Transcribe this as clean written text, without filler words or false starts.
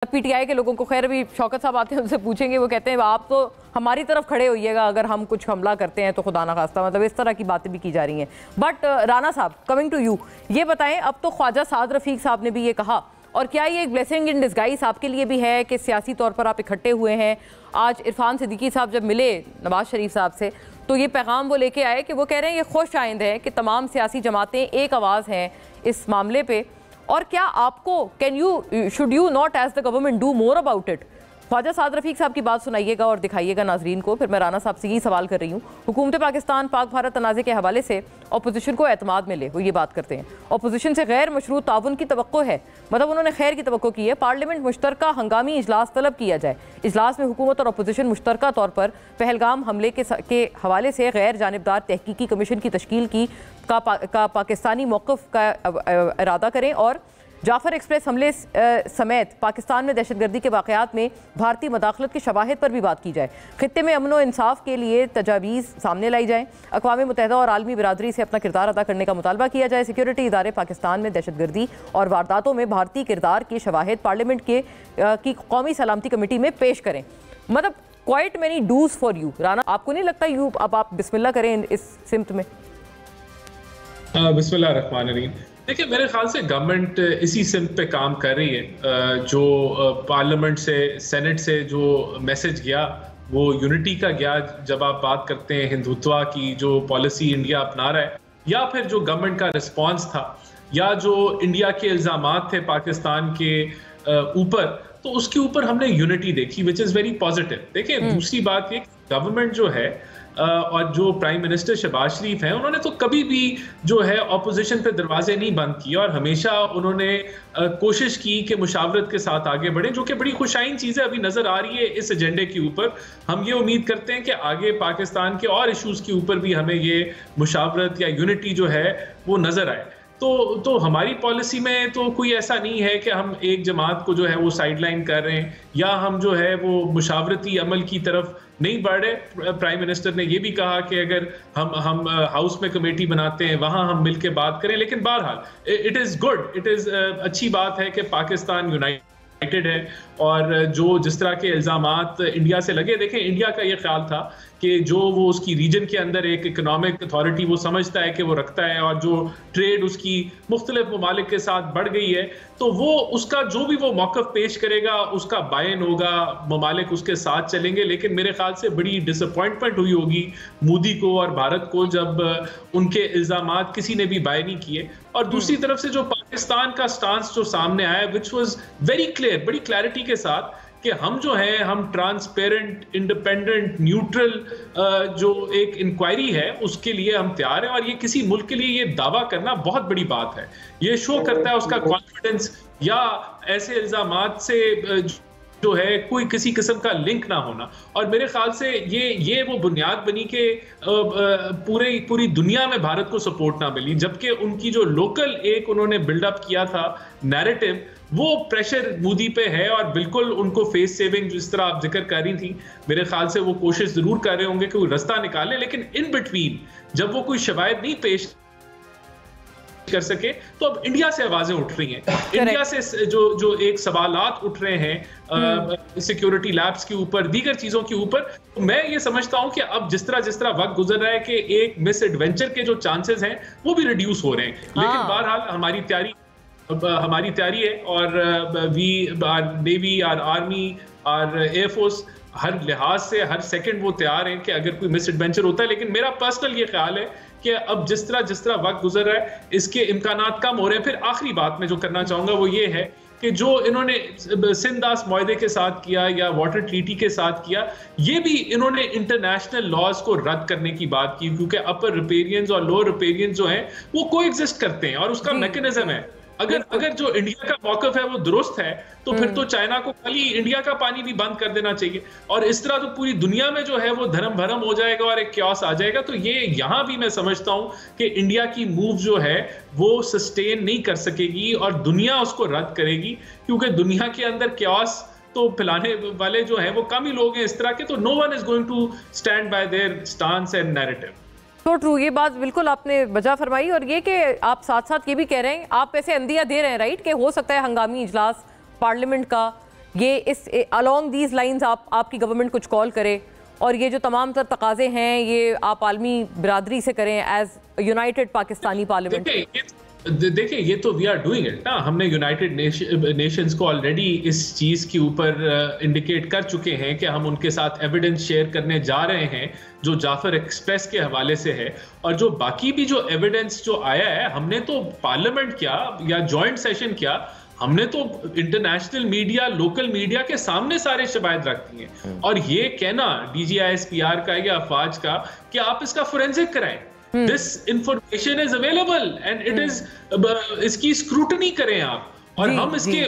PTI के लोगों को, खैर अभी शौकत साहब आते हैं उनसे पूछेंगे, वो कहते हैं आप तो हमारी तरफ खड़े होइएगा अगर हम कुछ हमला करते हैं तो खुदा ना खास्ता, मतलब इस तरह की बातें भी की जा रही हैं। बट राना साहब, कमिंग टू यू, ये बताएं, अब तो ख्वाजा साद रफीक साहब ने भी ये कहा, और क्या ये एक ब्लेसिंग इन डिस्गाइज आपके लिए भी है कि सियासी तौर पर आप इकट्ठे हुए हैं? आज इरफान सिद्दीकी साहब जब मिले नवाज शरीफ साहब से तो ये पैगाम वो लेके आए कि वो कह रहे हैं ये खुश आइंद है कि तमाम सियासी जमातें एक आवाज़ हैं इस मामले पे। और क्या आपको should you not as the government do more about it? Khwaja Saad Rafique साहब की बात सुनाइएगा और दिखाइएगा नाजरीन को। फिर मैं राना साहब से यही सवाल कर रही हूँ, हुकूमत पाकिस्तान पाक भारत तनाज़े के हवाले से अपोजिशन को एतमाद मिले, वो ये बात करते हैं अपोजिशन से गैर मशरूत ताउन की तवक्को है, मतलब उन्होंने खैर की तवक्को की है। पार्लियामेंट मुश्तरका हंगामी इजलास तलब किया जाए, इजलास में हुकूमत और अपोजिशन मुश्तरका तौर पर पहलगाम हमले के हवाले से गैर जानिबदार तहकीकी कमीशन की तश्कील का पाकिस्तानी मौक़िफ़ का इरादा करें, और जाफर एक्सप्रेस हमले समेत पाकिस्तान में दहशतगर्दी के वाक़यात में भारतीय मदाखलत के शवाहिद पर भी बात की जाए। खित्ते में अमन व इंसाफ के लिए तजावीज़ सामने लाई जाएँ। अक़वाम मुत्तहिदा और आलमी बिरादरी से अपना किरदार अदा करने का मुतालबा किया जाए। सिक्योरिटी इदारे पाकिस्तान में दहशतगर्दी और वारदातों में भारतीय किरदार के शवाहिद पार्लियामेंट की कौमी सलामती कमेटी में पेश करें। मतलब quite many dues for you. Rana, आपको नहीं लगता अब आप बिस्मिल्लाह करें इस सिमत में? बिस्मिल्लाह रहमान रहीम। देखिए, मेरे ख्याल से गवर्नमेंट इसी सिमत पे काम कर रही है। जो पार्लियामेंट से, सेनेट से जो मैसेज गया वो यूनिटी का गया। जब आप बात करते हैं हिंदुत्व की जो पॉलिसी इंडिया अपना रहा है, या फिर जो गवर्नमेंट का रिस्पांस था, या जो इंडिया के इल्ज़ामात थे पाकिस्तान के ऊपर, तो उसके ऊपर हमने यूनिटी देखी, विच इज़ वेरी पॉजिटिव। देखिए, दूसरी बात ये, गवर्नमेंट जो है और जो प्राइम मिनिस्टर शहबाज शरीफ हैं, उन्होंने तो कभी भी जो है ऑपोजिशन पे दरवाजे नहीं बंद किए, और हमेशा उन्होंने कोशिश की कि मुशावरत के साथ आगे बढ़ें, जो कि बड़ी खुशाइन चीज़ है अभी नज़र आ रही है इस एजेंडे के ऊपर। हम ये उम्मीद करते हैं कि आगे पाकिस्तान के और इशूज़ के ऊपर भी हमें ये मुशावरत या यूनिटी जो है वो नज़र आए। तो हमारी पॉलिसी में तो कोई ऐसा नहीं है कि हम एक जमात को जो है वो साइडलाइन कर रहे हैं, या हम जो है वो मुशावरती अमल की तरफ नहीं बढ़ रहे। प्राइम मिनिस्टर ने ये भी कहा कि अगर हम हाउस में कमेटी बनाते हैं वहां हम मिलकर बात करें, लेकिन बहरहाल it is good, it is अच्छी बात है कि पाकिस्तान यूनाइटेड है। और जो जिस तरह के इल्ज़ामात इंडिया से लगे, देखें, इंडिया का ये ख्याल था कि जो वो उसकी रीजन के अंदर एक इकोनॉमिक अथॉरिटी वो समझता है कि वो रखता है, और जो ट्रेड उसकी मुख्तलिफ ममालिक के साथ बढ़ गई है, तो वो उसका जो भी वो मौक़िफ़ पेश करेगा उसका बायन होगा, ममालिक उसके साथ चलेंगे। लेकिन मेरे ख्याल से बड़ी डिसअपॉइंटमेंट हुई होगी मोदी को और भारत को जब उनके इल्ज़ामात किसी ने भी बाय नहीं किए। और दूसरी तरफ से जो पाकिस्तान का स्टांस जो सामने आया, विच वॉज वेरी क्लियर, बड़ी क्लैरिटी के साथ, कि हम जो है हम ट्रांसपेरेंट, इंडिपेंडेंट, न्यूट्रल जो एक इंक्वायरी है उसके लिए हम तैयार हैं। और ये किसी मुल्क के लिए ये दावा करना बहुत बड़ी बात है। ये शो करता है उसका कॉन्फिडेंस, या ऐसे इल्जामात से जो है कोई किसी किस्म का लिंक ना होना। और मेरे ख्याल से ये वो बुनियाद बनी कि पूरी दुनिया में भारत को सपोर्ट ना मिली, जबकि उनकी जो लोकल एक उन्होंने बिल्डअप किया था नैरेटिव, वो प्रेशर मोदी पे है। और बिल्कुल उनको फेस सेविंग जिस तरह आप जिक्र कर रही थी, मेरे ख्याल से वो कोशिश जरूर कर रहे होंगे कि वो रास्ता निकालें, लेकिन इन बिटवीन जब वो कोई शवायद नहीं पेश कर सके, तो अब इंडिया से आवाजें उठ रही हैं। इंडिया से जो एक सवालात उठ रहे हैं सिक्योरिटी लैब्स के ऊपर, दीगर चीजों के ऊपर। तो मैं ये समझता हूं कि अब जिस तरह वक्त गुजर रहा है कि एक मिस एडवेंचर के जो चांसेस हैं वो भी रिड्यूस हो रहे हैं। लेकिन बहरहाल हमारी तैयारी है, और we, our navy, our army, our air force, हर लिहाज से हर सेकंड वो तैयार हैं कि अगर कोई मिस एडवेंचर होता है। लेकिन मेरा पर्सनल ये ख्याल है कि अब जिस तरह वक्त गुजर रहा है, इसके इम्कानात कम हो रहे हैं। फिर आखिरी बात मैं जो करना चाहूंगा वो ये है कि जो इन्होंने सिंदास मुआहदे के साथ किया या वाटर ट्रीटी के साथ किया, ये भी इन्होंने इंटरनेशनल लॉज को रद्द करने की बात की, क्योंकि अपर रिपेरियंस और लोअर रिपेरियंस जो हैं वो कोएग्जिस्ट करते हैं, और उसका मैकेनिज्म है। अगर जो इंडिया का मौक़िफ़ है वो दुरुस्त है, तो फिर तो चाइना को खाली इंडिया का पानी भी बंद कर देना चाहिए, और इस तरह तो पूरी दुनिया में जो है वो धर्म भरम हो जाएगा और एक क्यास आ जाएगा। तो ये यहाँ भी मैं समझता हूँ कि इंडिया की मूव जो है वो सस्टेन नहीं कर सकेगी, और दुनिया उसको रद्द करेगी, क्योंकि दुनिया के अंदर क्यास तो फैलाने वाले जो हैं वो कम ही लोग हैं इस तरह के। तो no one is going to stand by their stance and narrative. तो ट्रू, ये बात बिल्कुल आपने वजह फरमाई। और ये कि आप साथ साथ ये भी कह रहे हैं, आप ऐसे अंदिया दे रहे हैं राइट, कि हो सकता है हंगामी इजलास पार्लियामेंट का ये इस अलोंग दीज लाइंस आपकी गवर्नमेंट कुछ कॉल करे और ये जो तमाम तर तकाजे हैं ये आप आलमी बिरादरी से करें एज यूनाइटेड पाकिस्तानी पार्लियामेंट? देखिए ये तो वी आर डूइंग इट ना, हमने यूनाइटेड नेशंस को ऑलरेडी इस चीज के ऊपर इंडिकेट कर चुके हैं कि हम उनके साथ एविडेंस शेयर करने जा रहे हैं जो जाफर एक्सप्रेस के हवाले से है, और जो बाकी भी जो एविडेंस जो आया है, हमने तो पार्लियामेंट किया या जॉइंट सेशन किया, हमने तो इंटरनेशनल मीडिया, लोकल मीडिया के सामने सारे शवाहिद रखती हैं। और ये कहना DGISPR का या अफवाज का कि आप इसका फोरेंसिक कराएं, this information is available and it is, इसकी स्क्रूटनी करें आप, और हम इसके